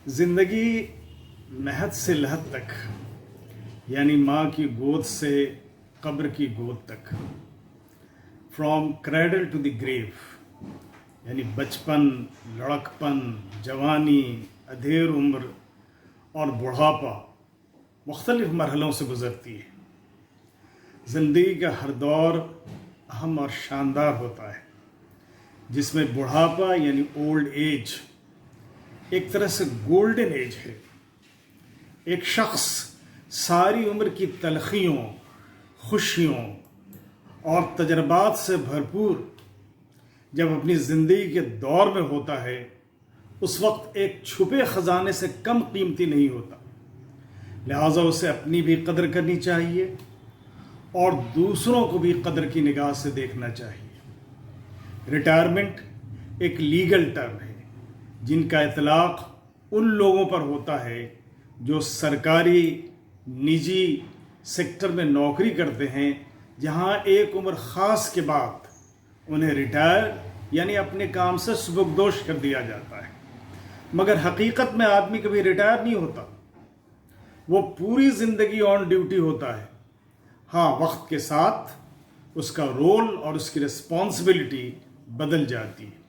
زندگی مہد سے لحد تک، یعنی ماں کی گود سے قبر کی گود تک، فرام کریڈل ٹو دی گریو، یعنی بچپن، لڑکپن، جوانی، ادھیر عمر اور بڑھاپا مختلف مرحلوں سے گزرتی ہے۔ زندگی کا ہر دور اہم اور شاندار ہوتا ہے، جس میں بڑھاپا یعنی اولڈ ایج ایک طرح سے گولڈن ایج ہے۔ ایک شخص ساری عمر کی تلخیوں، خوشیوں اور تجربات سے بھرپور جب اپنی زندگی کے دور میں ہوتا ہے، اس وقت ایک چھپے خزانے سے کم قیمتی نہیں ہوتا، لہٰذا اسے اپنی بھی قدر کرنی چاہیے اور دوسروں کو بھی قدر کی نگاہ سے دیکھنا چاہیے۔ ریٹائرمنٹ ایک لیگل ٹرم ہے جن کا اطلاق ان لوگوں پر ہوتا ہے جو سرکاری، نجی سیکٹر میں نوکری کرتے ہیں، جہاں ایک عمر خاص کے بعد انہیں ریٹائر یعنی اپنے کام سے سبکدوش کر دیا جاتا ہے۔ مگر حقیقت میں آدمی کبھی ریٹائر نہیں ہوتا، وہ پوری زندگی آن ڈیوٹی ہوتا ہے۔ ہاں، وقت کے ساتھ اس کا رول اور اس کی رسپانسبلٹی بدل جاتی ہے۔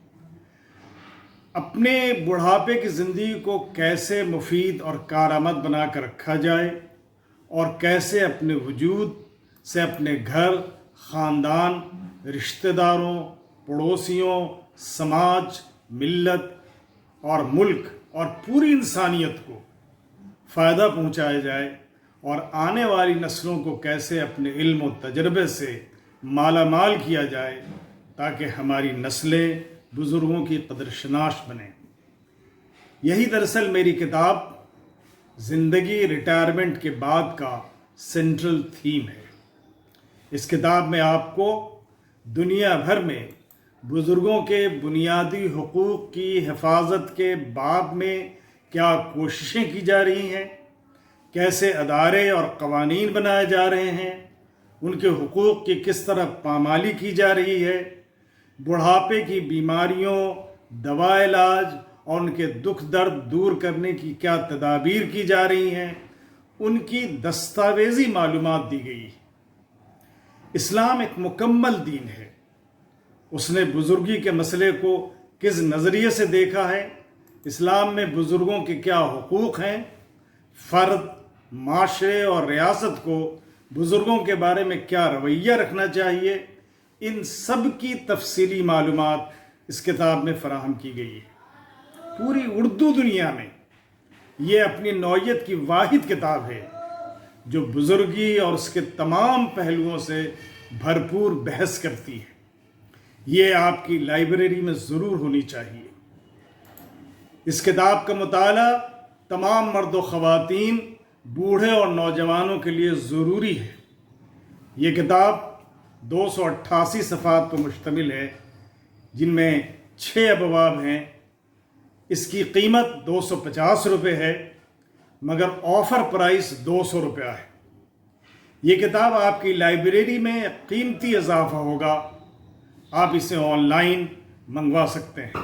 اپنے بڑھاپے کی زندگی کو کیسے مفید اور کارآمد بنا کر رکھا جائے اور کیسے اپنے وجود سے اپنے گھر، خاندان، رشتہ داروں، پڑوسیوں، سماج، ملت اور ملک اور پوری انسانیت کو فائدہ پہنچایا جائے اور آنے والی نسلوں کو کیسے اپنے علم و تجربے سے مالا مال کیا جائے تاکہ ہماری نسلیں بزرگوں کی قدر شناس بنیں۔ یہی دراصل میری کتاب زندگی ریٹائرمنٹ کے بعد کا سینٹرل تھیم ہے۔ اس کتاب میں آپ کو دنیا بھر میں بزرگوں کے بنیادی حقوق کی حفاظت کے باب میں کیا کوششیں کی جا رہی ہیں، کیسے ادارے اور قوانین بنائے جا رہے ہیں، ان کے حقوق کی کس طرح پامالی کی جا رہی ہے، بڑھاپے کی بیماریوں، دوا علاج اور ان کے دکھ درد دور کرنے کی کیا تدابیر کی جا رہی ہیں، ان کی دستاویزی معلومات دی گئی۔ اسلام ایک مکمل دین ہے۔ اس نے بزرگی کے مسئلے کو کس نظریے سے دیکھا ہے، اسلام میں بزرگوں کے کیا حقوق ہیں، فرد، معاشرے اور ریاست کو بزرگوں کے بارے میں کیا رویہ رکھنا چاہیے، ان سب کی تفصیلی معلومات اس کتاب میں فراہم کی گئی ہے۔ پوری اردو دنیا میں یہ اپنی نوعیت کی واحد کتاب ہے جو بزرگی اور اس کے تمام پہلوؤں سے بھرپور بحث کرتی ہے۔ یہ آپ کی لائبریری میں ضرور ہونی چاہیے۔ اس کتاب کا مطالعہ تمام مرد و خواتین، بوڑھے اور نوجوانوں کے لیے ضروری ہے۔ یہ کتاب 288 صفحات پر مشتمل ہے، جن میں 6 ابواب ہیں۔ اس کی قیمت 250 روپے ہے، مگر آفر پرائس 200 روپیہ ہے۔ یہ کتاب آپ کی لائبریری میں قیمتی اضافہ ہوگا۔ آپ اسے آن لائن منگوا سکتے ہیں۔